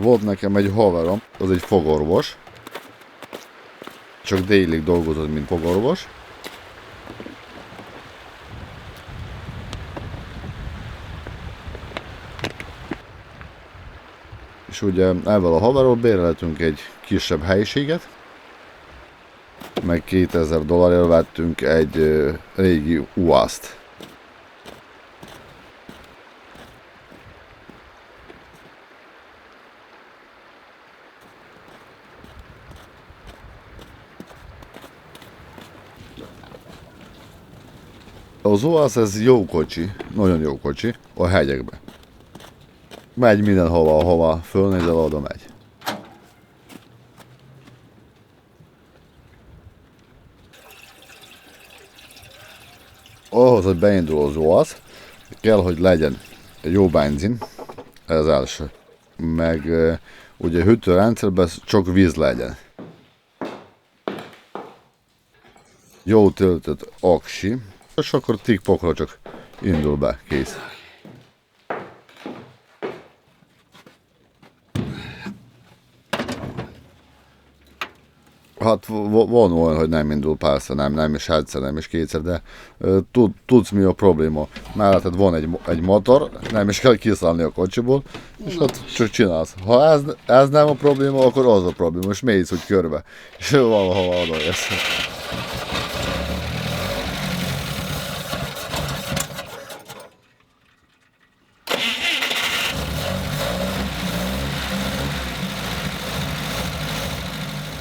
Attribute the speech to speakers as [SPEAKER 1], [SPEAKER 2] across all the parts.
[SPEAKER 1] Volt nekem egy haverom, az egy fogorvos. Csak délig dolgozott, mint fogorvos. És ugye ezzel a haverról béreltünk egy kisebb helyiséget. Meg $2000 vettünk egy régi UAZ-t. Az UAZ ez jó kocsi, nagyon jó kocsi a hegyekbe. Megy mindenhova, ahova fölnézel, oda megy. Ahhoz, hogy beindul az UAZ, kell, hogy legyen egy jó benzin, ez az első. Meg ugye hűtőrendszerben csak víz legyen. Jó töltött aksi, és akkor tikpokra csak indul be, kész. Hát van olyan, hogy nem indul, persze, nem is egyszer, nem is kétszer, de tudsz mi a probléma. Melletted van egy motor, nem is kell kiszállni a kocsiból, és hát csak csinálsz. Ha ez nem a probléma, akkor az a probléma, és mész úgy körbe, és valahova odaérsz.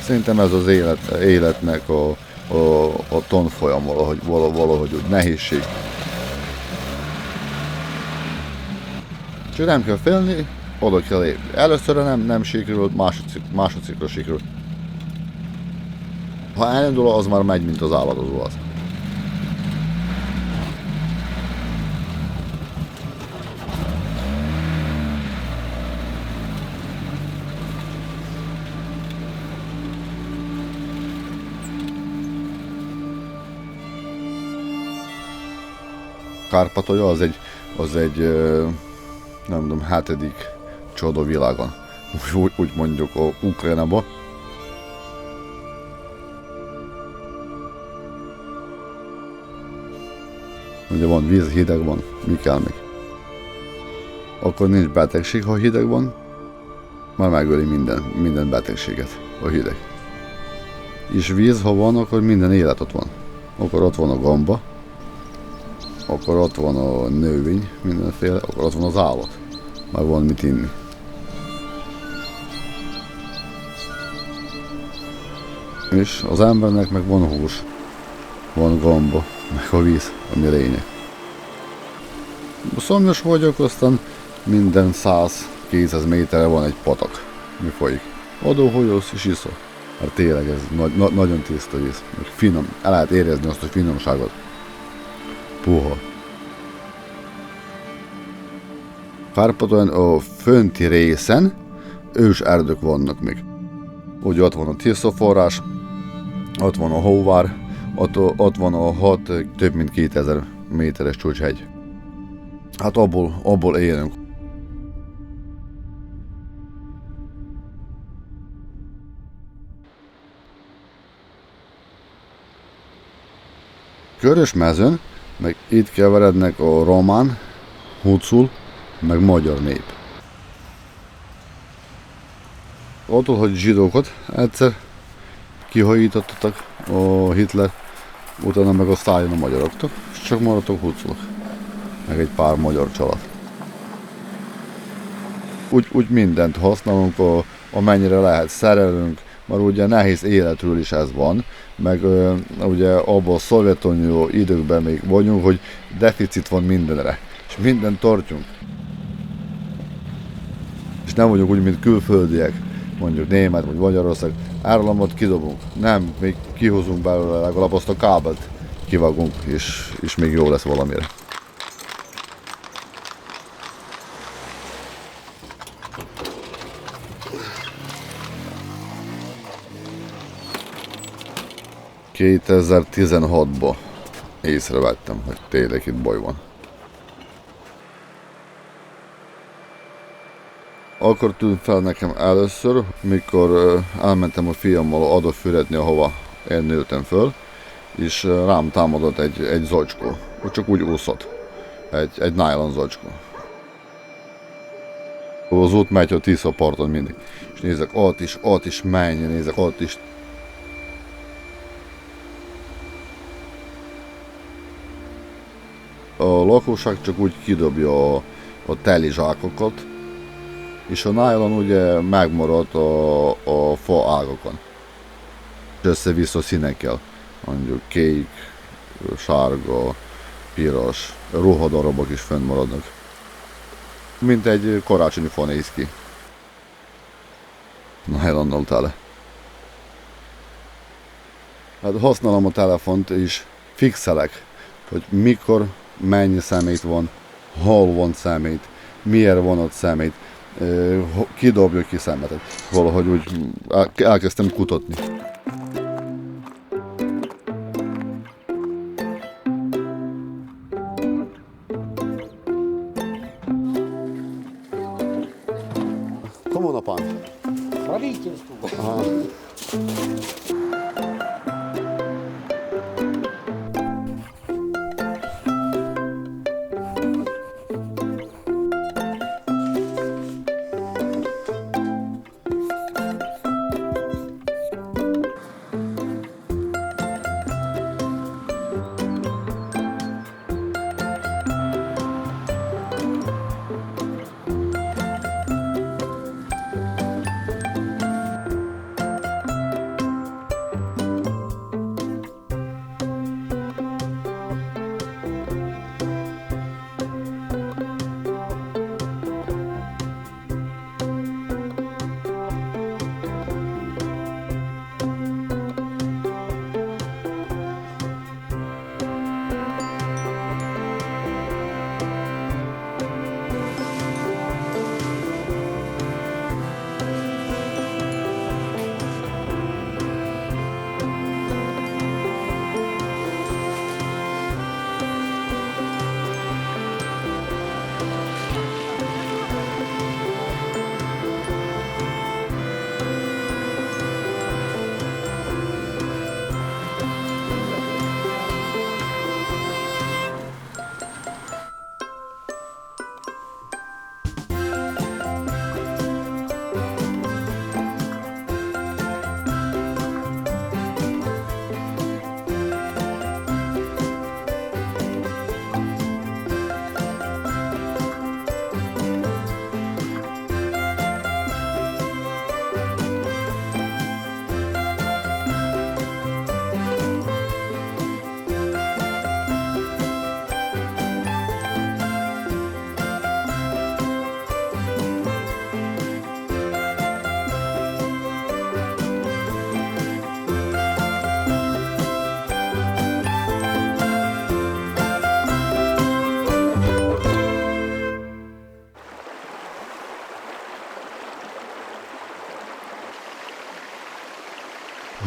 [SPEAKER 1] Szerintem ez az életnek a tanfolyam valahogy úgy nehézség. Csak nem kell félni, oda kell lépni. Először nem sikerült, másodszikra sikerült. Ha elindul, az már megy, mint az álladozó az. Kárpátalja az egy nem tudom, 7. csoda világon. Úgy mondjuk a Ukrajnában. Ugye van víz, hideg van, mi kell még? Akkor nincs betegség, ha hideg van. Már megöli minden betegséget a hideg. És víz, ha van, akkor minden élet ott van. Akkor ott van a gomba. Akkor ott van a növény, mindenféle, akkor ott van az állat. Már van mit inni. És az embernek meg van hús, van gomba, meg a víz, ami lényeg. Szomjas vagyok, aztán minden 100-200 méterre van egy patak, mi folyik. Adóholyolsz és iszol. Mert tényleg ez nagyon tiszta víz, meg finom, el lehet érezni azt a finomságot. Puha. Kárpátalján a fönti részen ős erdők vannak még. Ugye ott van a Tisza forrás, ott van a hóvár, ott van a 6 több mint 2000 méteres csúcshegy. Hát abból élünk. Körösmezőn meg itt keverednek a román, hucul, meg magyar nép. Attól, hogy zsidókat egyszer kihajítottak a Hitler, utána meg a Sztálin a magyaroknak, és csak maradtak huculok. Meg egy pár magyar család. Úgy mindent használunk, amennyire lehet szerelünk, mert ugye nehéz életről is ez van, meg ugye abban a Szovjetunió időkben még vagyunk, hogy deficit van mindenre, és mindent tartjuk. És nem vagyunk úgy, mint külföldiek, mondjuk német vagy Magyarország, áramot kidobunk, nem, még kihozunk belőle, legalább azt a kábelt kivágunk, és még jó lesz valamire. ...2016-ban észrevettem, hogy tényleg itt baj van. Akkor tűnt fel nekem először, mikor elmentem a fiammal oda fürdetni, ahova én nőttem föl, és rám támadott egy zacskó, hogy csak úgy úszott, egy nylon zacskó. Az út megy a Tisza parton mindig, és nézek ott is menj, nézek ott is. A lakosság csak úgy kidobja a teli zsákokat, és a nylon ugye megmaradt a fa ágakon. Össze-vissza színekkel, mondjuk kék, sárga, piros, ruhadarabok is fönnmaradnak. Mint egy karácsonyi fa néz ki. Nylonnal tele. Hát használom a telefont és fixelek, hogy mikor, mennyi szemét van, hol van szemét, miért van ott szemét, kidobja ki szemetet. Valahogy úgy elkezdtem kutatni. Kому на пан?
[SPEAKER 2] Правительству.
[SPEAKER 1] Ага.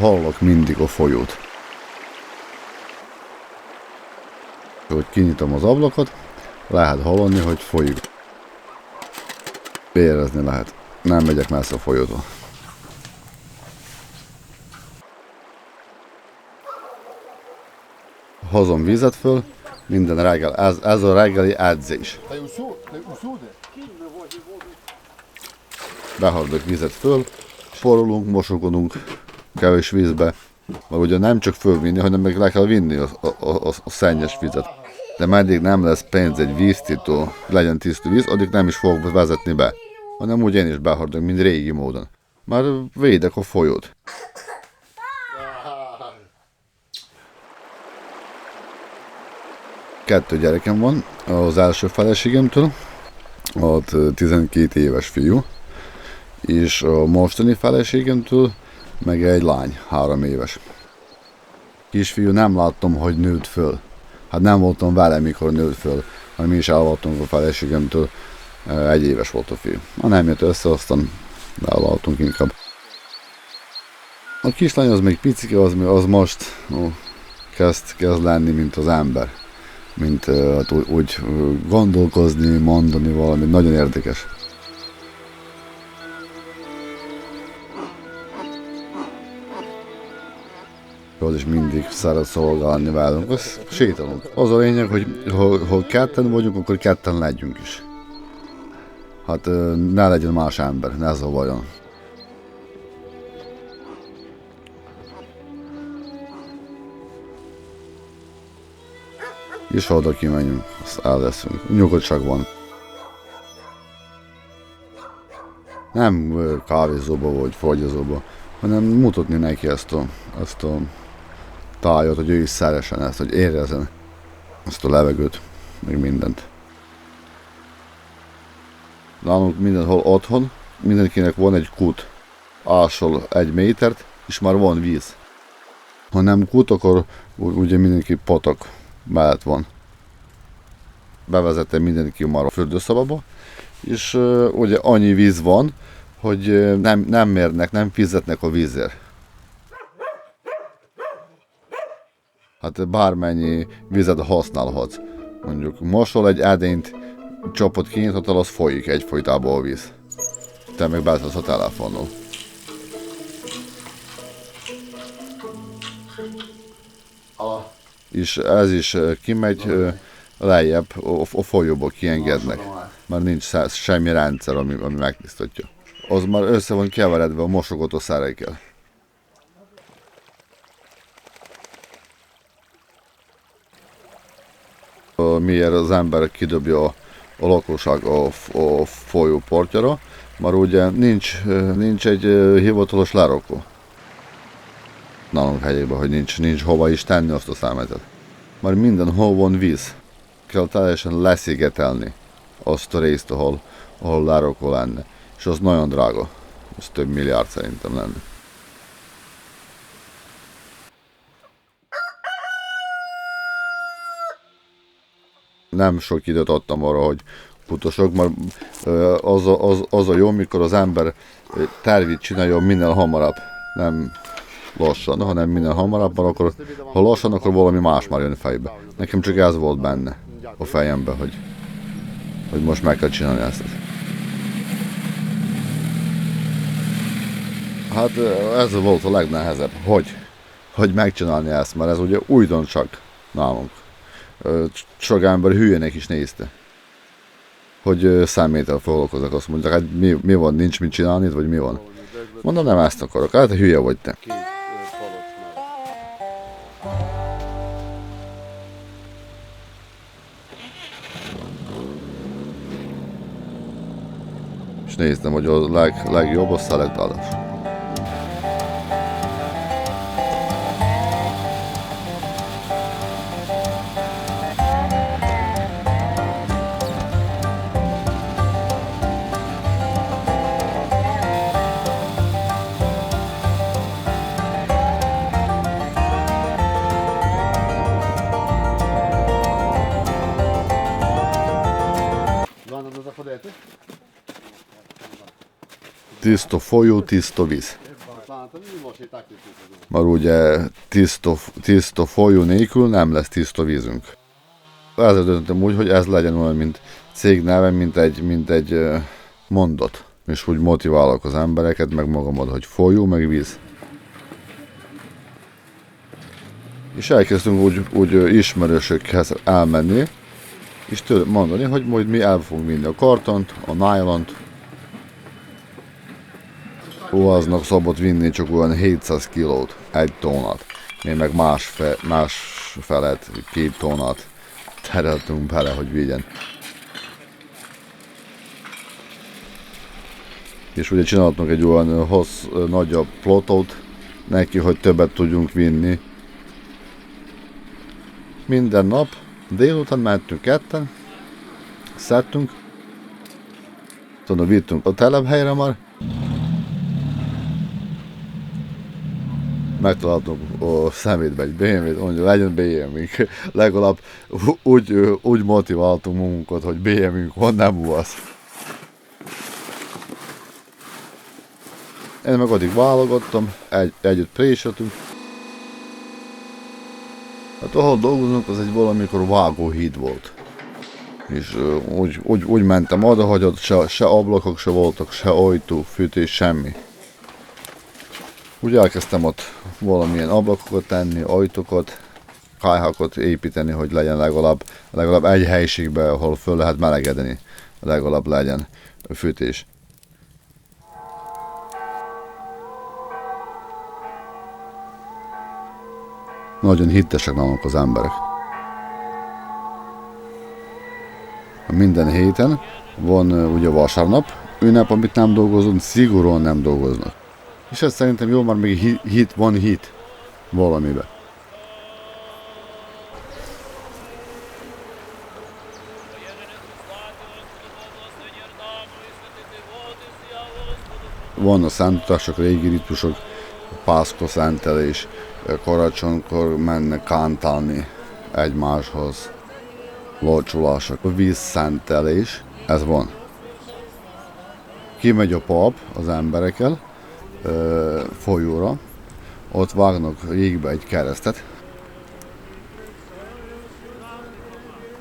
[SPEAKER 1] Hallok mindig a folyót. Hogy kinyitom az ablakot, lehet hallani, hogy folyik. Érezni lehet. Nem megyek messze a folyótól. Hozom vizet föl, minden reggel. Ez a reggeli edzés. Behordok vizet föl, sporolunk, mosogodunk kevés vízbe, mert ugye nem csak fölvinni, hanem meg le kell vinni a szennyes vizet. De meddig nem lesz pénz egy víztító, legyen tiszta víz, addig nem is fogok vezetni be, hanem úgy én is behordok, mint régi módon. Már védek a folyót. Kettő gyerekem van, az első feleségemtől, ott 12 éves fiú, és a mostani feleségemtől meg egy lány, 3 éves. Kisfiú nem láttam, hogy nőtt föl. Hát nem voltam vele, mikor nőtt föl, hanem mi is elváltunk a feleségemtől, 1 éves volt a fiú. Ha nem jött össze, aztán elváltunk inkább. A kislány az még picike, az most kezd lenni, mint az ember. Mint úgy gondolkozni, mondani valami, nagyon érdekes. az is mindig szeret szolgálni velünk, az sétálunk. Az a lényeg, hogy ha ketten vagyunk, akkor ketten legyünk is. Hát ne legyen más ember, ne zavarjon. És ha oda kimenjünk, azt el leszünk. Nyugodtság van. Nem kávézóba vagy fagyazóba, hanem mutatni neki ezt a tájat, hogy ő is szeressen ezt, hogy érezzen ezt a levegőt, meg mindent. Nálunk mindenhol otthon, mindenkinek van egy kút, ásol 1 métert, és már van víz. Ha nem kút, akkor ugye mindenki patak mellett van. Bevezettem mindenki már a fürdőszobába, és ugye annyi víz van, hogy nem mérnek, nem fizetnek a vízért. Hát bármennyi vizet használhatsz. Mondjuk mosol egy edényt, csapot kinyithatod, az folyik egyfolytában a víz. Te meg beszélsz a telefonról. És ez is kimegy lejjebb, a folyóba kiengednek. Már nincs semmi rendszer, ami megtisztítja. Az már össze van keveredve a mosogató szerekkel. Miért az ember kidobja a lakosság a folyó partjára, már ugye nincs egy hivatalos lerakó. Nálunk helyében, hogy nincs hova is tenni azt a szemetet. Már mindenhol van víz. Kell teljesen leszigetelni azt a részt, ahol lerakó lenne. És az nagyon drága. Ez több milliárd szerintem lenne. Nem sok időt adtam arra, hogy futasok, mert az a jó, mikor az ember tervét csinálja minél hamarabb. Nem lassan, hanem minél hamarabb, mert akkor, ha lassan, akkor valami más már jön fejbe. Nekem csak ez volt benne a fejemben, hogy most meg kell csinálni ezt. Hát ez volt a legnehezebb, hogy megcsinálni ezt, mert ez ugye újdonság nálunk. Sok ember hülyének is nézte, hogy szeméttel foglalkoznak, azt mondják, hát mi van, nincs mit csinálni, vagy mi van? Mondom, nem ezt akarok, hát hülye vagy te. És néztem, hogy a legjobb a szelektálás. Tiszta folyó, tiszta víz. Már ugye tiszta folyó nélkül nem lesz tiszta vízünk. Ezzel döntöttem úgy, hogy ez legyen olyan, mint cégneve, mint egy mondat. És úgy motiválok az embereket, meg magamat, hogy folyó, meg víz. És elkezdtünk úgy ismerősökhez elmenni, és tőlük mondani, hogy majd mi el fogunk vinni a kartont, a nylont. Aznak szabad vinni csak olyan 700 kilót, 1 tónát. Mi meg más felet, 2 tónát tereltünk bele, hogy vigyen. És ugye csináltunk egy olyan nagyobb plotot neki, hogy többet tudjunk vinni. Minden nap délután mentünk ketten, szedtünk, vittünk a telephelyre már. Megtaláltunk a szemétbe egy BMW-t, mondja, legyen BMW-nk. Legalább úgy motiváltunk magunkat, hogy BMW-nk van, nem UAZ. Én meg addig válogattam, együtt préseltünk. Hát ahol dolgozunk, az egy valamikor vágóhíd volt. És úgy mentem oda, hogy ott se ablakok se voltak, se ajtó, fűtés, semmi. Úgy elkezdtem ott valamilyen ablakokat tenni, ajtókat, kályhákat építeni, hogy legyen legalább egy helyiségben, ahol föl lehet melegedni, legalább legyen fűtés. Nagyon hittesek nálunk az emberek. Minden héten van ugye vasárnap, ünnep, amit nem dolgozunk, szigorúan nem dolgoznak. És ez szerintem jó, már még van hit valamibe. Van a szentutások, régi ritusok, pászka szentelés, karácsonykor mennek kántálni egymáshoz, locsolások, a vízszentelés, ez van. Kimegy a pap az emberekkel folyóra, ott vágnak jégbe egy keresztet.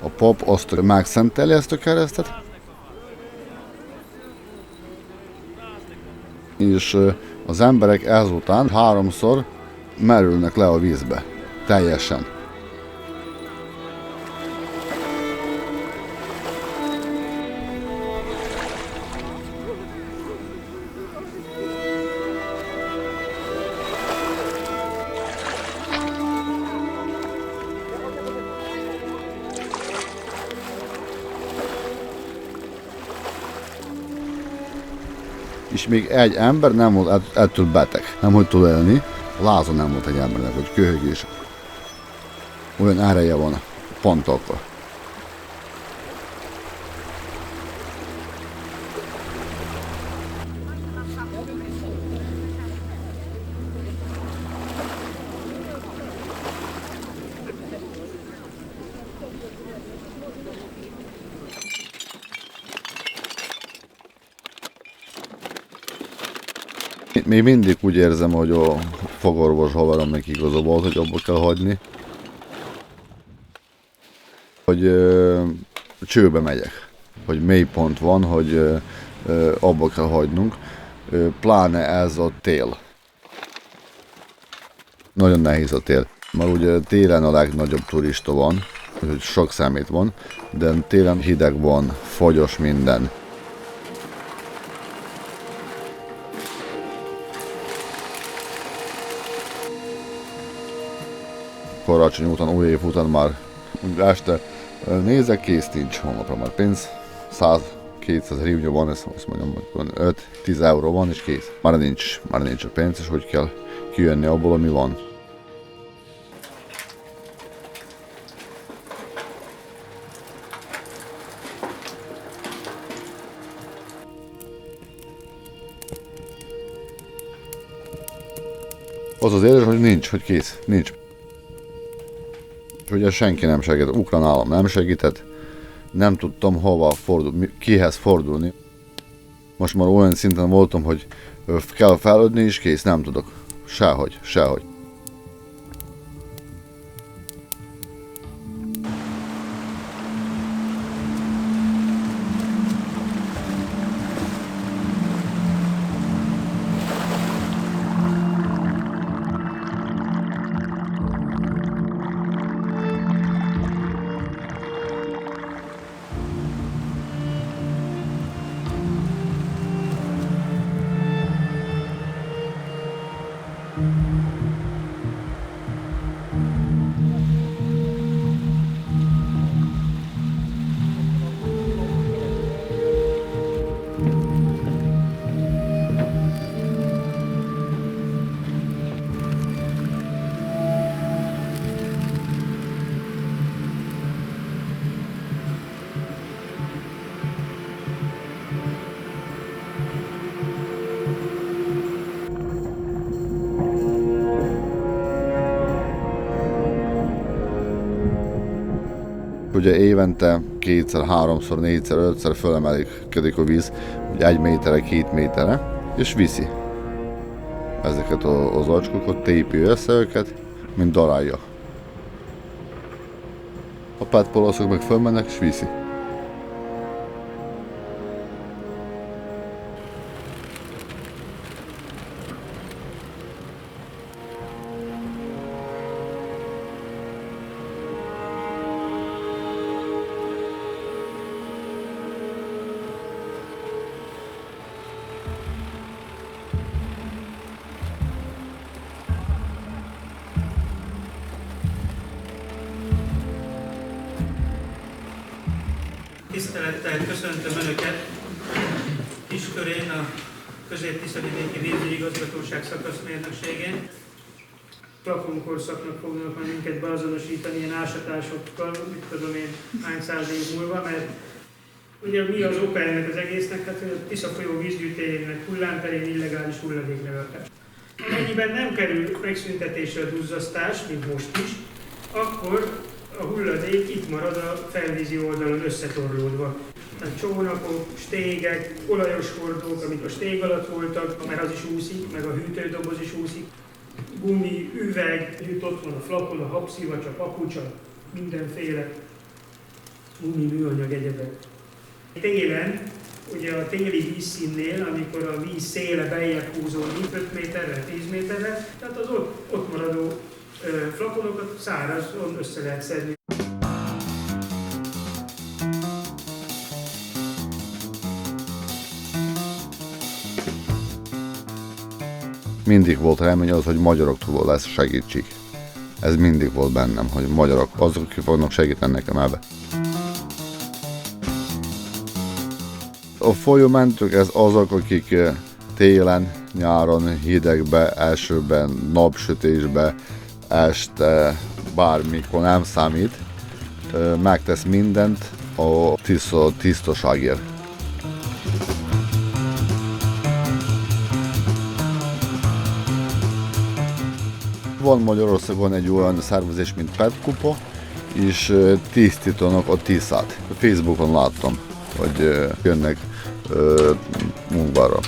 [SPEAKER 1] A pap azt megszenteli ezt a keresztet, és az emberek ezután 3-szor merülnek le a vízbe, teljesen. És még egy ember nem volt ettől beteg, nem hogy tud élni, lázon nem volt egy embernek, hogy köhögés. Olyan ereje van pont akkor. Még mindig úgy érzem, hogy a fogorvos haveromnak igaza volt, hogy abba kell hagyni. Hogy csőbe megyek. Hogy mély pont van, hogy abba kell hagynunk. Pláne ez a tél. Nagyon nehéz a tél. Mert ugye télen a legnagyobb turista van, hogy sok szemét van, de télen hideg van, fagyos minden. Karácsony után, új év után már este nézek, kész nincs holnapra már pénz. 100-200 hryvnia van, ezt azt mondjam, hogy 5-10 euró van és kész. Már nincs a pénz, és hogy kell kijönni abból, ami van. Az az érzés, hogy nincs, hogy kész, nincs. Ugye senki nem segít, ukrán állam nem segített, nem tudtam hova fordulni, kihez fordulni. Most már olyan szinten voltam, hogy kell fejlődni és kész, nem tudok. Sehogy. Ugye évente 2-szer, 3-szor, 4-szer, 5-szer fölemelkedik a víz, ugye 1 méterre, 2 méterre, és viszi ezeket az acskokat, tépi össze őket, mint darálja. A petpolaszok meg fölmennek és viszi.
[SPEAKER 2] Tisztelettel köszöntöm Önöket Kiskörén, a Közép-Tiszavidéki Vízügyigazgatóság szakaszmérnökségén. Plafonkorszaknak fognak majd minket beazonosítani ilyen ásatásokkal, mit tudom én, hány száz év múlva, mert ugye mi az oka ennek az egésznek, tehát a Tisza folyó vízgyűjtőjének hullámterén illegális hulladéklerakás. Amennyiben nem kerül megszüntetésre a duzzasztás, mint most is, akkor a hulladék itt marad a felvízi oldalon összetorlódva. Tehát csónakok, stégek, olajos hordók, amik a stég alatt voltak, mert az is úszik, meg a hűtődoboz is úszik, gumi, üveg, ott van a flakon, a habszivacs, a papucsa, mindenféle gumi, műanyag, egyebek. Télen, ugye a téli vízszínnél, amikor a víz széle beljebb húzódik 5 méterrel, 10 méterrel, tehát az ott maradó flakonokat szárazon össze lehet szedni.
[SPEAKER 1] Mindig volt remény az, hogy magyaroktól lesz segítség. Ez mindig volt bennem, hogy magyarok azok, akik fognak segíteni nekem ebbe. A folyómentők ez azok, akik télen, nyáron, hidegbe, esőben, napsütésbe, este, bármikor nem számít, megtesz mindent a tisztaságért. Van Magyarországon egy olyan szervezés, mint Petkupa, és tisztítanak a Tiszát. A Facebookon láttam, hogy jönnek munkára.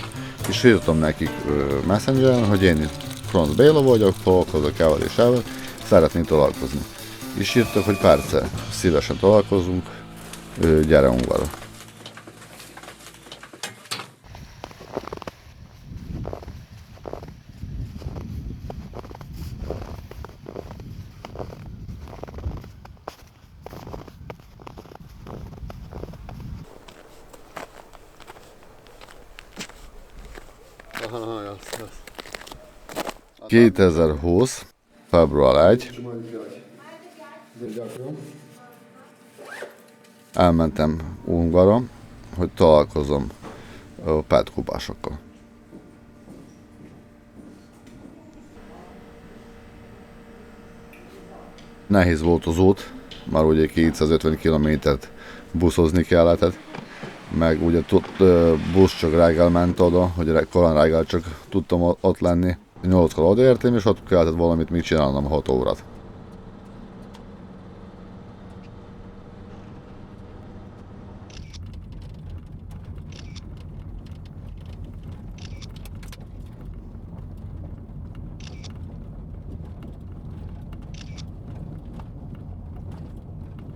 [SPEAKER 1] És írtam nekik Messengeren, hogy én itt Franz Béla vagyok, találkozok el és el, szeretnék találkozni. És írtak, hogy persze, szívesen találkozunk, gyere munkára.
[SPEAKER 3] Aha, jasne.
[SPEAKER 1] 2020. február 1. Elmentem Ungara, hogy találkozom a petkubásokkal. Nehéz volt az út, már ugye 250 kilométert buszozni kellett, meg ugye busz csak reggel ment oda, hogy korán reggel csak tudtam ott lenni. 8-kor odaértem, és ott kellett valamit még csinálnom 6 órát.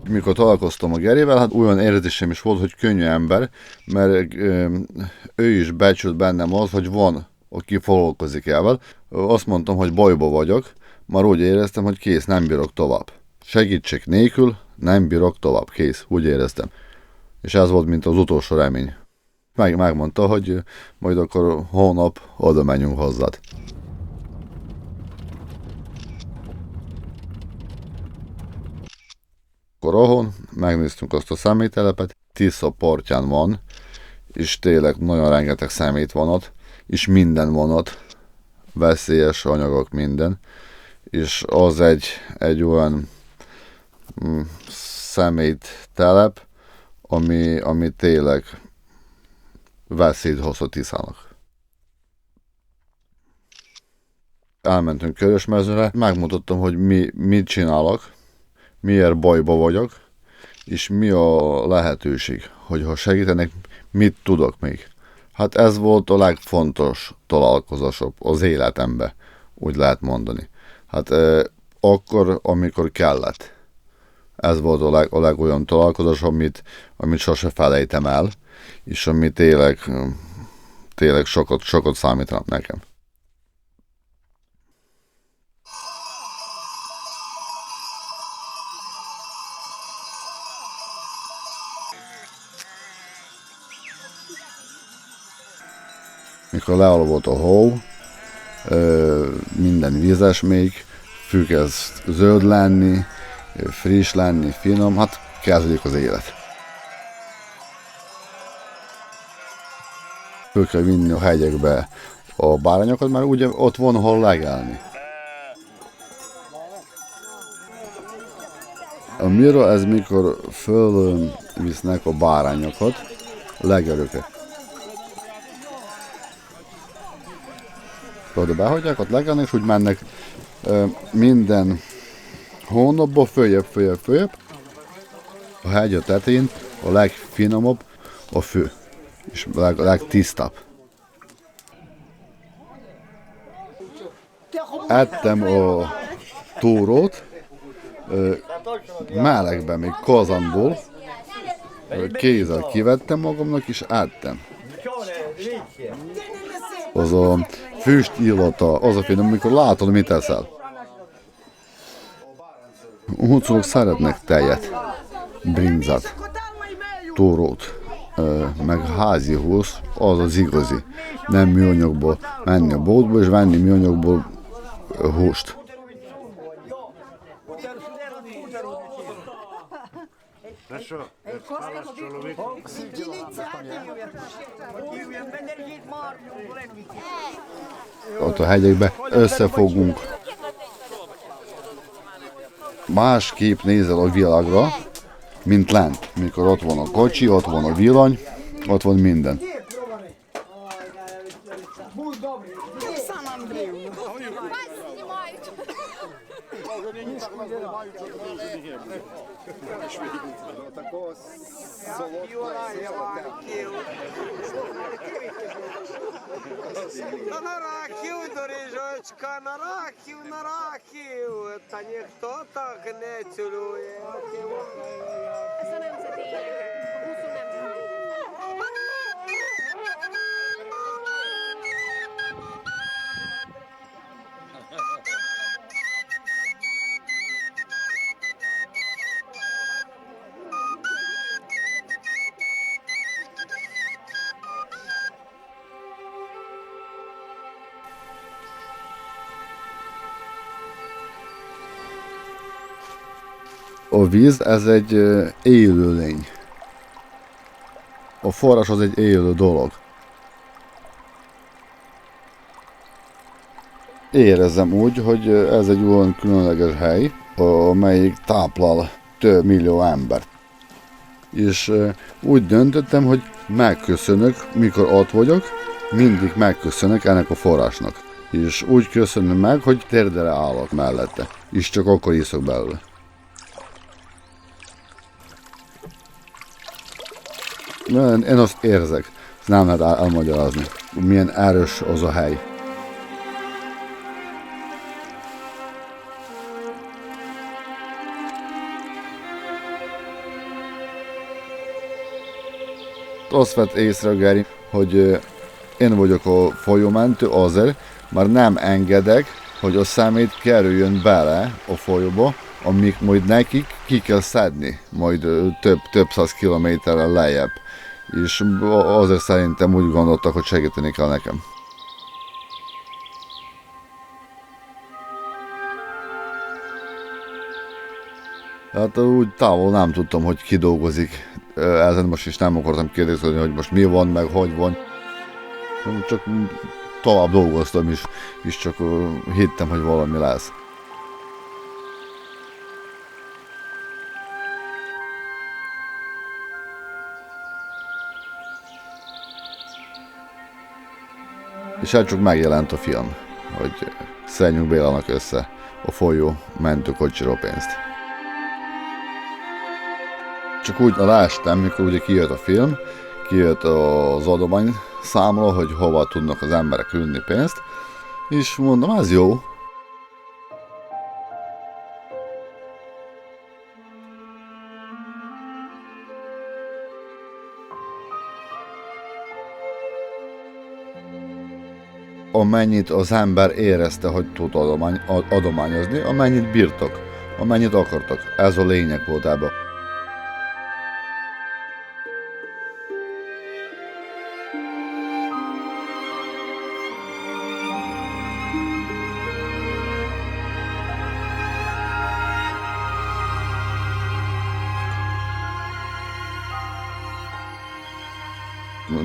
[SPEAKER 1] Mikor találkoztam a Gerivel, hát olyan érzésem is volt, hogy könnyű ember, mert ő is becsült bennem az, hogy van, aki foglalkozik el. Azt mondtam, hogy bajba vagyok, már úgy éreztem, hogy kész, nem bírok tovább. Segítség nélkül nem bírok tovább, kész, úgy éreztem. És ez volt, mint az utolsó remény. Megmondta, hogy majd akkor hónap oda menjünk hozzád. Akkor ahol megnéztünk azt a személytelepet, Tisza partján van, és tényleg nagyon rengeteg szemét van ott, és minden van ott, veszélyes anyagok, minden, és az egy olyan személytelep, ami tényleg veszélyt hoz a Tiszának. Elmentünk Körösmezőre, megmutattam, hogy mit csinálok, miért bajba vagyok, és mi a lehetőség, hogy ha segítenek, mit tudok még. Hát ez volt a legfontos találkozásom az életemben, úgy lehet mondani. Hát akkor, amikor kellett. Ez volt a legolyan találkozás, amit sose felejtem el, és ami tényleg sokat számítanak nekem. Mikor lealvott a hó, minden vízes még, fű kezd zöld lenni, friss lenni, finom, hát kezdődik az élet. föl kell vinni a hegyekbe a bárányokat, mert ugye ott van hol legelni. A mira ez mikor fölvisznek a bárányokat, legelőket. Oda behagyják, ott legelni, és úgy mennek minden hónapban följebb. A hegy a tetején a legfinomabb a fő, és a legtisztább. Ettem a túrót, melegben, még kazanból, kézzel kivettem magamnak, és ettem. Az a füst illata, az a finom, amikor látod, mit eszel. A hucolók szeretnek tejet, brinzát, túrót, meg házi húsz, az az igazi. Nem műanyagból menni a boltba, és venni műanyagból húst. Ott a hegyekbe összefogunk. Másképp nézel a világra, mint lent. Mikor ott van a kocsi, ott van a villany, ott van minden.
[SPEAKER 4] На рахів, доріжочка, на рахів, та ніхто так не цілує.
[SPEAKER 5] Ez a nemzeti ének. 20 nemzeti.
[SPEAKER 1] A víz, ez egy élőlény. A forrás az egy élő dolog. Érezzem úgy, hogy ez egy olyan különleges hely, amelyik táplál több millió embert. És úgy döntöttem, hogy megköszönök, mikor ott vagyok, mindig megköszönök ennek a forrásnak. És úgy köszönöm meg, hogy térdre állok mellette, és csak akkor iszok belőle. Én azt érzek, ezt nem lehet elmagyarázni, milyen erős az a hely. Azt vett észre Geri, hogy én vagyok a folyómentő azért, mert nem engedek, hogy a szemét kerüljön bele a folyóba, amik majd nekik ki kell szedni, majd több száz kilométerrel lejjebb. És azért szerintem úgy gondoltak, hogy segíteni kell nekem. Hát úgy távol nem tudtam, hogy ki dolgozik. Ezen most is nem akartam kérdezni, hogy most mi van, meg hogy van. Csak tovább dolgoztam is, és csak hittem, hogy valami lesz. És hát csak megjelent a film, hogy Szennyünk Bélának össze a folyó mentőkocsira pénzt. Csak úgy lástam, mikor ugye kijött a film, kijött az adományszámla, hogy hova tudnak az emberek küldni pénzt, és mondom, ez jó. Amennyit az ember érezte, hogy tud adományozni, amennyit bírtak, amennyit akartak. Ez a lényeg volt ebben.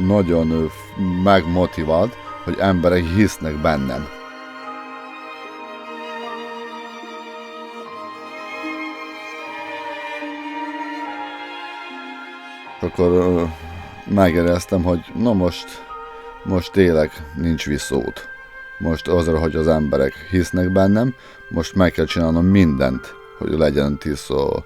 [SPEAKER 1] nagyon megmotivált, hogy emberek hisznek bennem. Akkor megéreztem, hogy na most tényleg nincs visszaút. Most azért, hogy az emberek hisznek bennem, most meg kell csinálnom mindent, hogy legyen tiszta.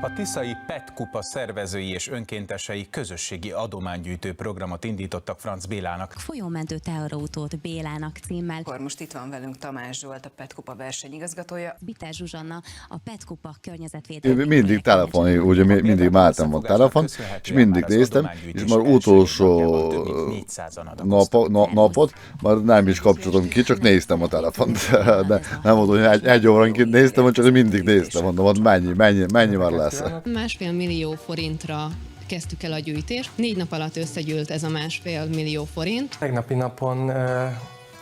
[SPEAKER 6] A tiszai PET kupa szervezői és önkéntesei közösségi adománygyűjtő programot indítottak Franc Bélának.
[SPEAKER 7] Folyómentő teherautót Bélának címmel.
[SPEAKER 8] Akkor most itt van velünk Tamás Zsolt, a PET kupa versenyigazgatója.
[SPEAKER 7] Bitás Zsuzsanna, a PET kupa környezetvédelmi.
[SPEAKER 1] Mindig telefon, ugye mindig váltam a telefon, és mindig néztem, és már utolsó napot már nem is kapcsoltam ki, csak néztem a telefont. De nem volt, hogy egy óránként néztem, csak mindig néztem, mondom, hogy mennyi már lesz.
[SPEAKER 9] 1,5 millió forintra kezdtük el a gyűjtést. 4 nap alatt összegyűlt ez a 1,5 millió forint.
[SPEAKER 10] Tegnapi napon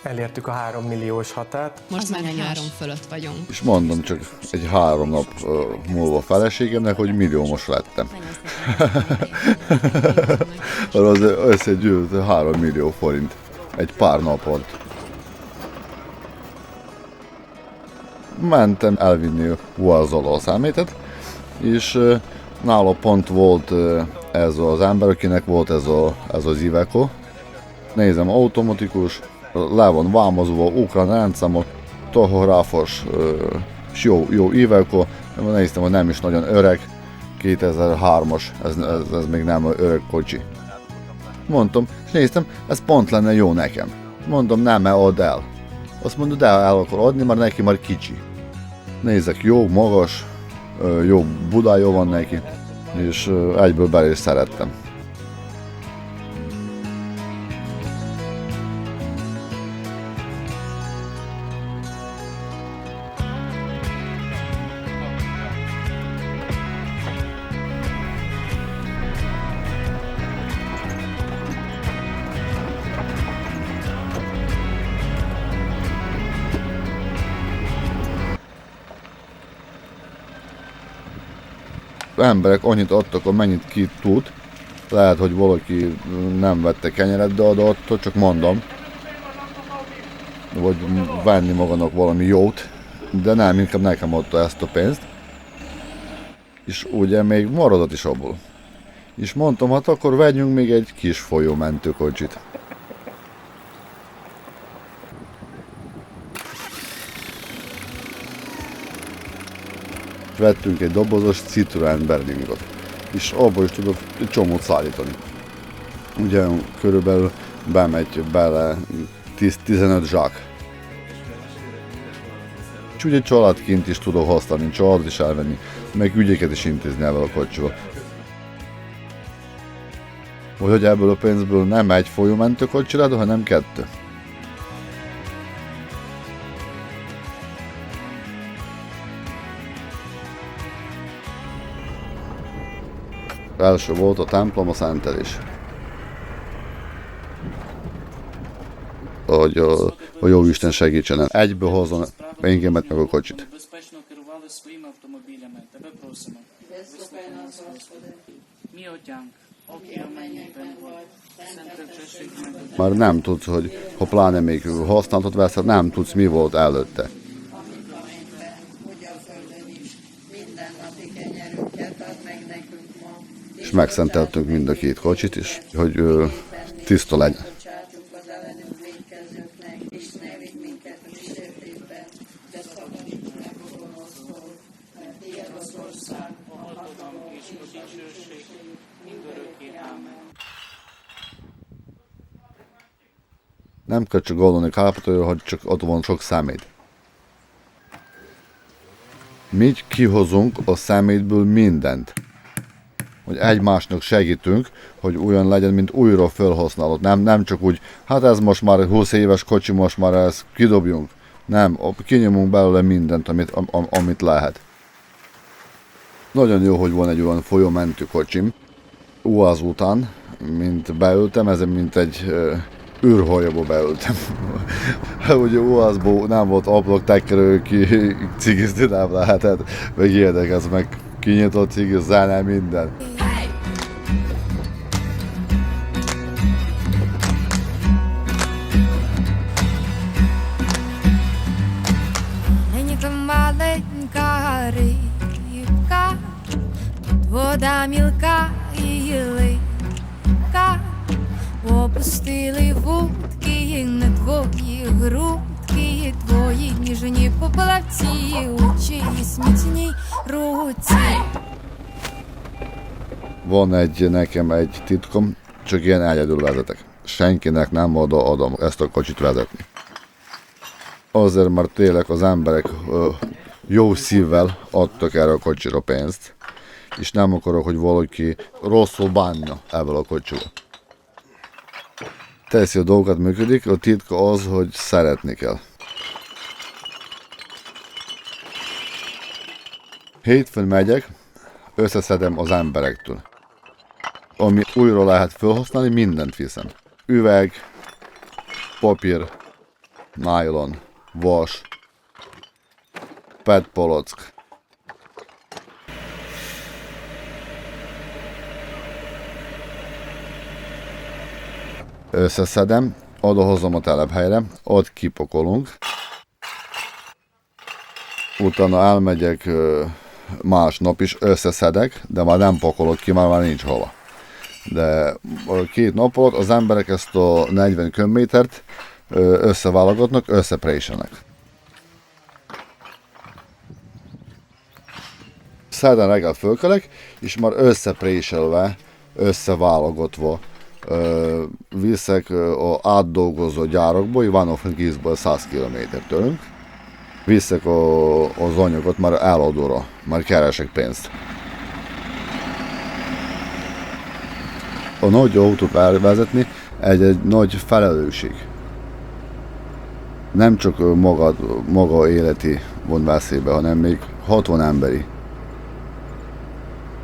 [SPEAKER 10] elértük a 3 milliós határt.
[SPEAKER 9] Most már 3 fölött vagyunk.
[SPEAKER 1] És mondom csak egy 3 nap múlva feleségemnek, hogy milliómos lettem. Az összegyűlt 3 millió forint. Egy pár napon. Mentem elvinni Uazoló a számítet, és nála pont volt ez az ember, akinek volt ez az Iveco. Nézem, automatikus, le van vámozva, ukrán rendszámot, tahográfos, jó Iveco. Néztem, hogy nem is nagyon öreg, 2003-as, ez még nem öreg kocsi. Mondtam, és néztem, ez pont lenne jó nekem. Mondom, nem, add el. Azt mondod, de el akar adni, mert neki már kicsi. Nézek, jó, magas, jó budája van neki, és egyből bele is szerettem. Emberek annyit adtak, amennyit ki tud. Lehet, hogy valaki nem vette kenyeret, de adott, csak mondom. Vagy venni magának valami jót. De nem, inkább nekem adta ezt a pénzt. És ugye még maradott is abból. És mondtam, hát akkor vegyünk még egy kis folyómentő kocsit. Vettünk egy dobozos Citroen Berlingot, és abból is tudok egy csomót szállítani. Ugye körülbelül bemegy bele 10-15 zsák. És ugye családként is tudok használni, családot is elvenni, meg ügyeket is intézni ebben a kocsival. Vagy hogy ebből a pénzből nem egy folyómentő kocsi lett, hanem 2. Első volt a templom, a szentelés. Hogy a Jóisten segítsen el. Egyből hozzon engemet meg a kocsit. Már nem tudsz, hogy ha pláne még használatot veszed, nem tudsz, mi volt előtte. És megszenteltünk mind a 2 kocsit is, hogy tiszta legyen. Nem kell csak gondolni kállapotóra, hogy csak ott van sok szemét. Mi kihozunk a szemétből mindent. Hogy egymásnak segítünk, hogy olyan legyen, mint újra felhasználott. Nem csak úgy, hát ez most már 20 éves kocsi, most már ezt kidobjunk. Nem, kinyomunk belőle mindent, amit lehet. Nagyon jó, hogy van egy olyan folyómentő kocsim. UAZ után, mint beültem, ezen mint egy űrhajóba beültem. Ugye UAZ-ból nem volt ablaktekkerő, ki cigizni nem lehetett, meg ilyenek, ez meg kinyitott cigiz, zárnál minden.
[SPEAKER 5] Вода мілка і липка, опустили вудки на твої грудки, твої ніжні поплавці у чиїсь міцній руці.
[SPEAKER 1] Van nekem egy titkom, csak ilyen egyedül vezetek. Senkinek nem adom ezt a kocsit vezetni. Azért, mert tényleg az emberek jó szívvel adtak erre a kocsira pénzt, és nem akarok, hogy valaki rosszul bánja ebből a kocsival. Teszi a dolgokat, működik, a titka az, hogy szeretni kell. Hétfőn megyek, összeszedem az emberektől. Ami újra lehet felhasználni, mindent viszem. Üveg, papír, nylon, vas, PET palack. Összeszedem, odahozom a telephelyre, ott kipakolunk. Utána elmegyek másnap is, összeszedek, de már nem pakolok ki, már nincs hova. De 2 nap alatt az emberek ezt a 40 köbmétert összeválogatnak, összepréselnek. Szerdán reggel fölkelek, és már összepréselve, összeválogatva viszek az átdolgozó gyárakból, Ivano-Frankivskból 100 km tőlünk. Viszek az anyagot már eladóra, már keresek pénzt. A nagy autót elvezetni egy nagy felelősség. Nem csak maga életi von veszélybe, hanem még 60 emberi.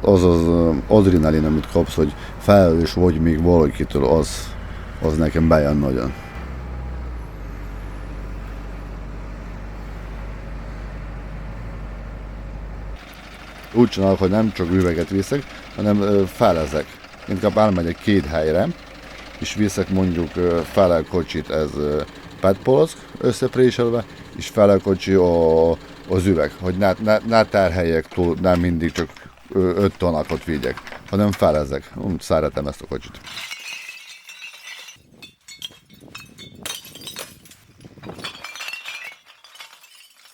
[SPEAKER 1] Az adrenalin, amit kapsz, hogy felelős vagy még valakitől, az nekem bejön nagyon. Úgy csinálok, hogy nem csak üveget viszek, hanem felezek. Inkább elmegyek 2 helyre, és viszek mondjuk fele kocsit, ez PET palack összepréselve, és fele kocsi az üveg, hogy ne terheljek túl, nem mindig csak 5 tonnákat vigyek, hanem felezek. Szeretem ezt a kocsit.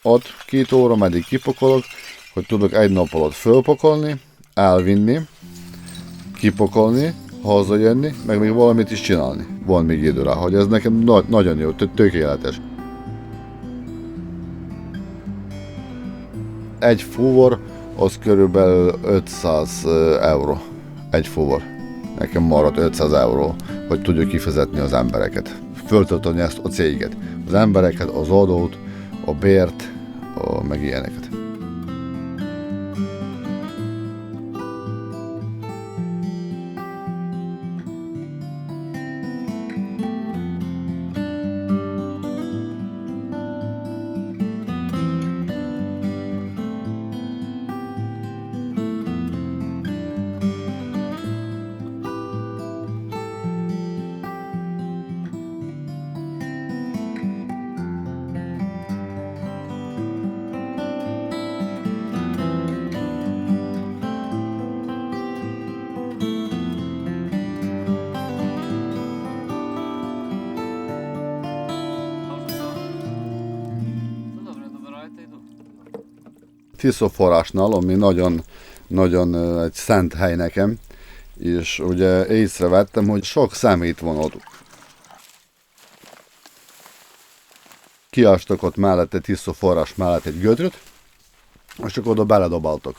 [SPEAKER 1] Ott 2 óra meddig kipakolok, hogy tudok egy nap alatt fölpakolni, elvinni, kipakolni, hazajönni, meg még valamit is csinálni. Van még idő rá, hogy ez nekem nagyon jó, tökéletes. Egy fúvor, az körülbelül 500 euró. Egy fúvor. Nekem maradt 500 euró, hogy tudjuk kifizetni az embereket. Föltölteni ezt a céget. Az embereket, az adót, a bért, meg ilyeneket. Tisza forrásnál, ami nagyon egy szent hely nekem, és ugye észrevettem, hogy sok szemét van ott. Kiástak ott mellette, Tisza forrás mellett egy gödröt, és csak oda beledobáltak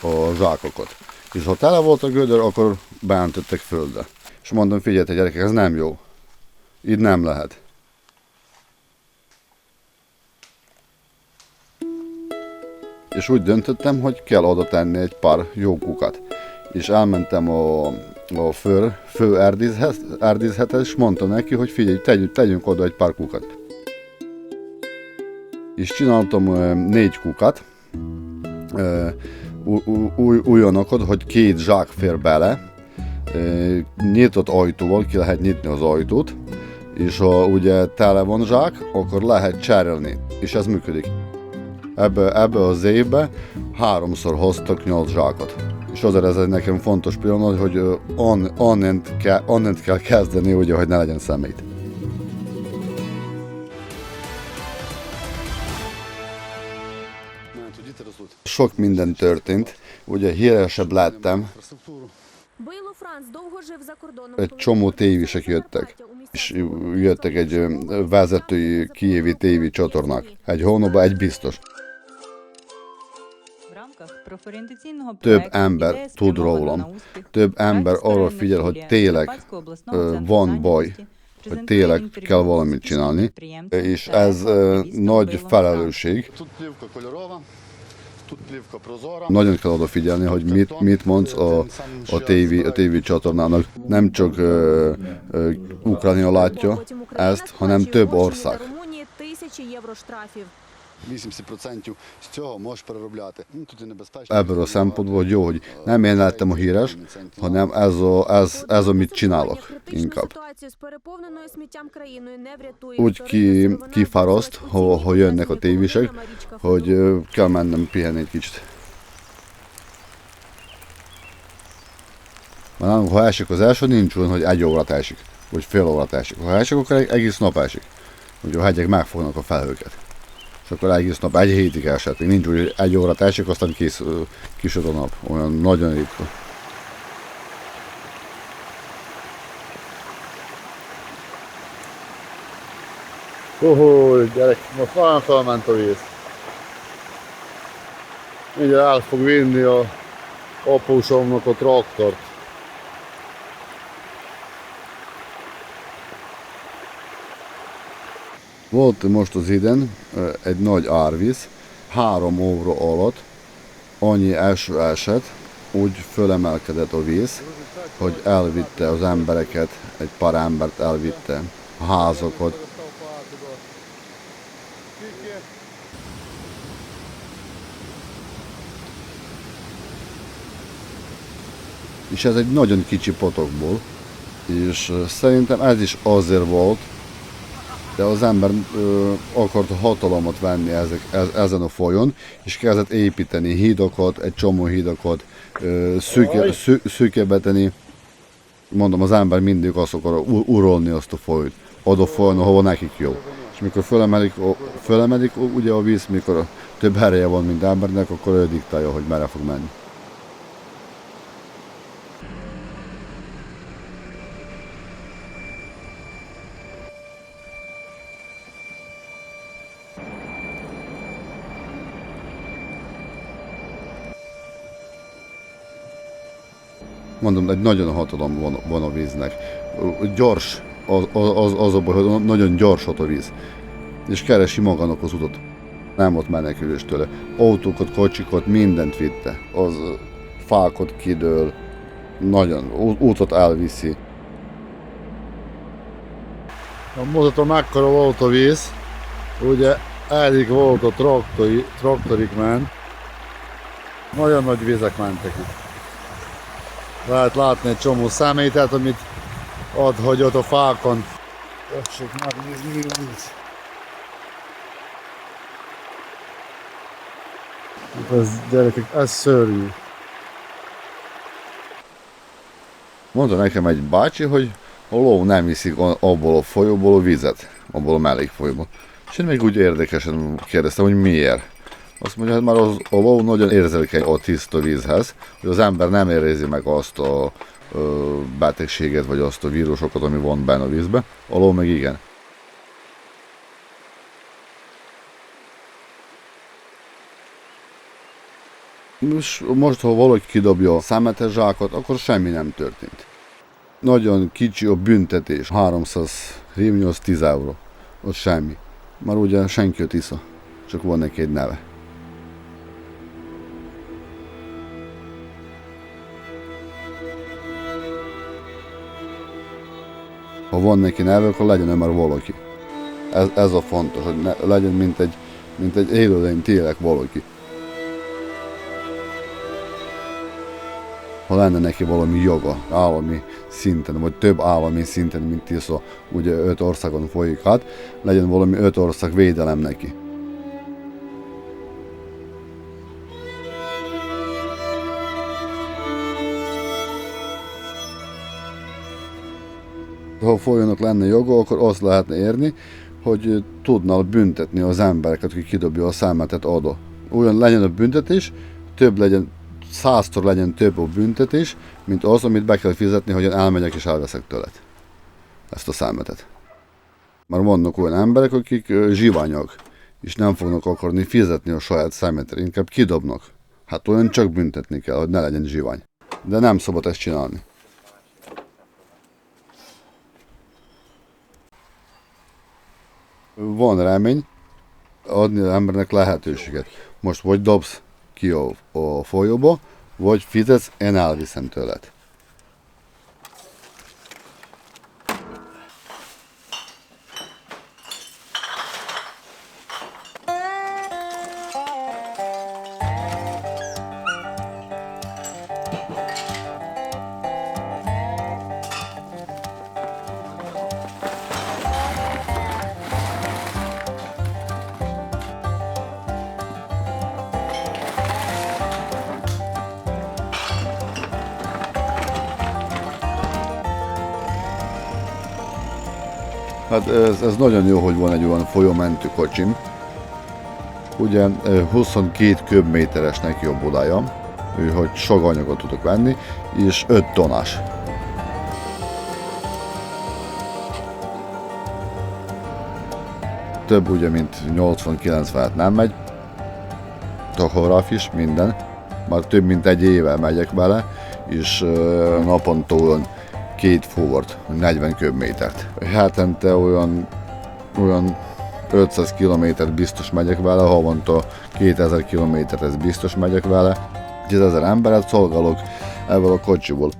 [SPEAKER 1] a zsákokat. És ha tele volt a gödör, akkor beöntöttek földre. És mondom, figyeljetek gyerekek, ez nem jó. Így nem lehet. És úgy döntöttem, hogy kell oda tenni egy pár jó kukat. És elmentem a fő erdészhethez, és mondtam neki, hogy figyelj, tegyünk oda egy pár kukat. És csináltam 4 kukat, olyanokat, hogy 2 zsák fér bele, nyitott ajtóval, ki lehet nyitni az ajtót, és ha ugye tele van zsák, akkor lehet cserélni, és ez működik. Ebbe az évbe 3-szor hoztak 8 zsákot. És azért ez egy nekem fontos pillanat, hogy onnent kell kezdeni, ugye, hogy ne legyen szemét. Sok minden történt, ugye híresebb lettem, egy csomó tévések jöttek, és jöttek egy vezetői kijevi tévé csatornák. Egy hónapban egy biztos. Több ember tud rólam, több ember arra figyel, hogy tényleg van baj, hogy tényleg kell valamit csinálni, és ez nagy felelősség. Nagyon kell odafigyelni, hogy mit mondsz a tévé csatornának. Nem csak Ukrajna látja ezt, hanem több ország.
[SPEAKER 3] 80% з цього можеш переробляти. Тут і небезпечно.
[SPEAKER 1] Ebből a szempontból jó, hogy nem én lettem a híres, hanem ez amit csinálok inkább. Úgy kifáraszt, ha jönnek a tévések, hogy kell mennem pihenni egy kicsit. Ha esik az első, nincs olyan, hogy 1 órát esik, vagy fél órát esik. Ha esik, akkor egész nap esik. Ugye a hegyek megfognak a felhőket. És akkor egész nap, 1 hétig esett. Nincs úgy, hogy 1 órát esik, aztán kisöd a nap. Olyan nagyon ritka. Gyerek, most már felment a víz. Mindjárt el fog vinni a apósomnak a traktort. Volt most az idén egy nagy árvíz, 3 óra alatt annyi eső esett, úgy fölemelkedett a víz, hogy elvitte az embereket, egy pár embert elvitte, a házakat. És ez egy nagyon kicsi potokból, és szerintem ez is azért volt, de az ember akart hatalomot venni ezen a folyón, és kezdett építeni hídokat, egy csomó hídokat, szűkebbre tenni. Mondom, az ember mindig azt akar uralni azt a folyót, oda folyón, ahova nekik jó. És mikor fölemelik ugye a víz, mikor több ereje van, mint embernek, akkor ő diktálja, hogy merre fog menni. Mondom, egy nagyon hatalom van a víznek. Gyors, az a baj, hogy nagyon gyors a víz. És keresi magának az utat. Nem ott menekülés tőle. Autókat, kocsikat, mindent vitte. Az fákat kidől, nagyon útot elviszi. Mutatom, mekkora volt a víz. Ugye eddig volt a traktorik ment. Nagyon nagy vizek mentek itt. Lehet látni egy csomó szemétet, amit ott hagyott a fákon. Tessék megnézni, mi van itt. Ez, gyerekek, ez szörnyű. Mondta nekem egy bácsi, hogy a ló nem iszik abból a folyóból a vizet, abból a mellékfolyóból. És én még úgy érdekesen kérdeztem, hogy miért. Azt mondja, hogy már a ló nagyon érzékeny a tiszta vízhez, hogy az ember nem érzi meg azt a betegséget, vagy azt a vírusokat, ami van benne a vízbe. A ló meg igen. Most, ha valaki kidobja a szemetes zsákot, akkor semmi nem történt. Nagyon kicsi a büntetés, 300 hryvnia, az 10 euró. Ott semmi. Már ugye senki őt isza, csak van neki egy neve. Ha van neki neve, akkor legyen ő már valaki. Ez a fontos, hogy legyen mint egy élőlény, tényleg valaki. Ha lenne neki valami joga állami szinten, vagy több állami szinten, mint Tisza, ugye 5 országon folyik át, legyen valami 5 ország védelem neki. Ha folyónak lenne joga, akkor azt lehetne érni, hogy tudnál büntetni az embereket, akik kidobja a szemetet oda. Olyan legyen a büntetés, több legyen, 100-szor legyen több a büntetés, mint az, amit be kell fizetni, hogy elmegyek és elveszek tőled ezt a szemetet. Már vannak olyan emberek, akik zsiványok, és nem fognak akarni fizetni a saját szemetet, inkább kidobnak. Hát olyan csak büntetni kell, hogy ne legyen zsivány. De nem szabad ezt csinálni. Van remény, adni az embernek lehetőséget. Most vagy dobsz ki a folyóba, vagy fizetsz, én elviszem tőled. Hát ez nagyon jó, hogy van egy olyan folyómentő kocsim. Ugye 22 köbméteresnek jobb odája, hogy sok anyagot tudok venni, és 5 tonnás. Több ugye, mint 80-90 nem megy. Tachográf is, minden. Már több mint egy éve megyek vele, és naponta olyan 2 fúvart, 40 köbmétert. Hetente olyan 500 kilométert biztos megyek vele, havonta 2000 kilométert ez biztos megyek vele. 10 000 emberet szolgálok ebből a kocsiból.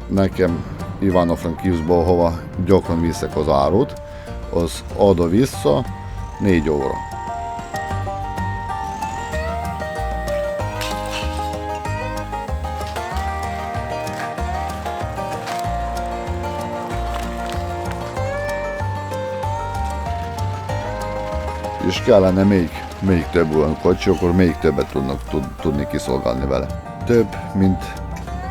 [SPEAKER 1] Nekem Ivano-Frankivskból, hova gyakran viszek az árut, az oda-vissza 4 óra. És kellene még több olyan kocsi, akkor még többet tudni kiszolgálni vele. Több, mint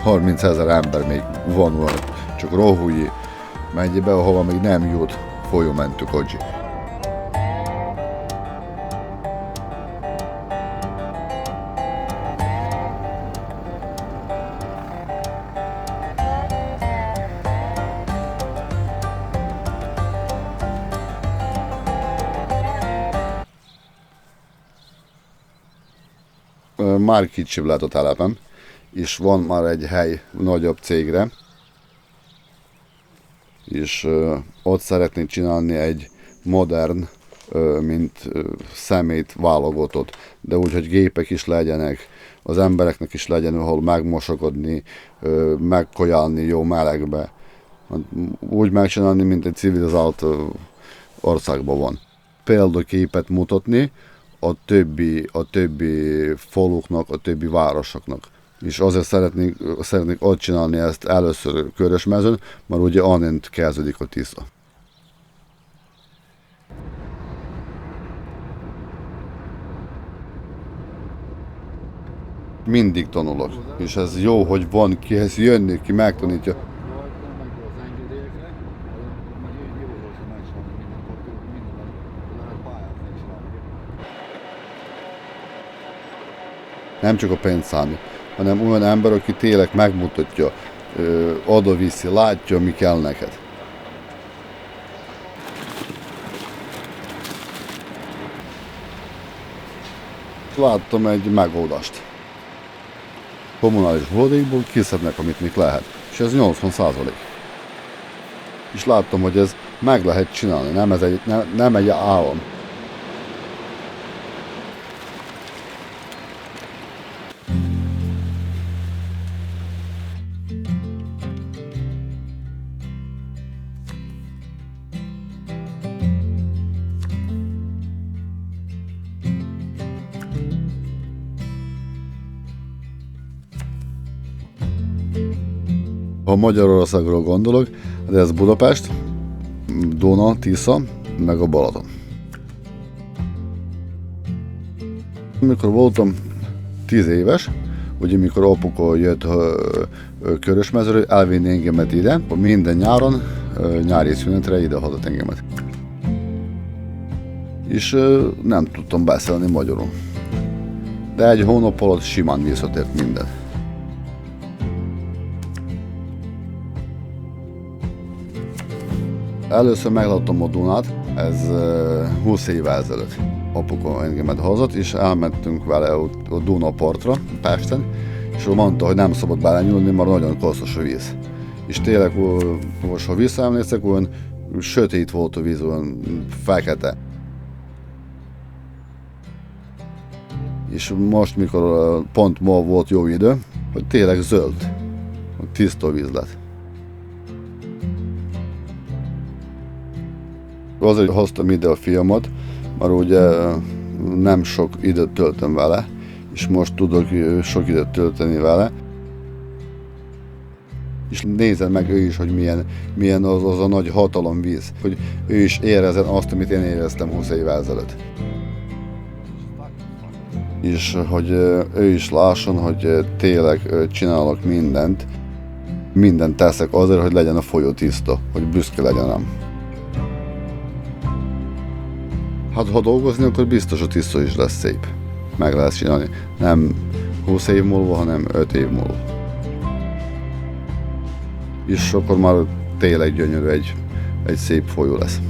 [SPEAKER 1] 30 000 ember még van olyan, csak Rohúji megyébe, ahova még nem jut folyómentő kocsi. Már kicsibb lett a telepen, és van már egy hely nagyobb cégre, és ott szeretnék csinálni egy modern, mint szemét válogatott, de úgy, hogy gépek is legyenek, az embereknek is legyen, ahol megmosokodni, megkajálni jó melegbe. Úgy megcsinálni, mint egy civilizált országban van. Példaképet mutatni a többi faluknak, a többi városoknak. És azért szeretnék ott csinálni ezt először Körösmezőn, mert ugye annent kezdődik a Tisza. Mindig tanulok, és ez jó, hogy van kihez jönni, ki megtanítja. Nem csak a pénz számít, hanem olyan ember, aki tényleg megmutatja, oda-viszi, látja, mi kell neked. Láttam egy megoldást. Kommunális hulladékból kiszednek, amit még lehet, és ez 80%. És láttam, hogy ez meg lehet csinálni, nem egy állam. Ha Magyarországról gondolok, de ez Budapest, Duna, Tisza, meg a Balaton. Amikor voltam 10 éves, ugye mikor apuka jött Körösmezőről, elvinni engemet ide, minden nyáron, nyári szünetre ide hozott engemet. És nem tudtam beszélni magyarul. De egy hónap alatt simán visszatért minden. Először megláttam a Dunát, ez 20 évvel ezelőtt. Apuka engemet hozott, és elmentünk vele a Duna partra, Pesten, és ő mondta, hogy nem szabad belenyúlni, mert nagyon koszos a víz. És tényleg, most ha visszaemlékszek, olyan sötét volt a víz, olyan fekete. És most, mikor pont ma volt jó idő, hogy tényleg zöld, tiszta víz lett. Azért hoztam ide a filmet, mert ugye nem sok időt töltöm vele, és most tudok sok időt tölteni vele. És nézed meg ő is, hogy milyen az a nagy hatalomvíz, hogy ő is érezzen azt, amit én éreztem 20 évvel ezelőtt. És hogy ő is lásson, hogy tényleg csinálok mindent teszek azért, hogy legyen a folyó tiszta, hogy büszke legyen rám. Hát ha dolgozni, akkor biztos a tiszta is lesz szép. Meg lehet csinálni. Nem 20 év múlva, hanem 5 év múlva. És akkor már tényleg gyönyörű egy szép folyó lesz.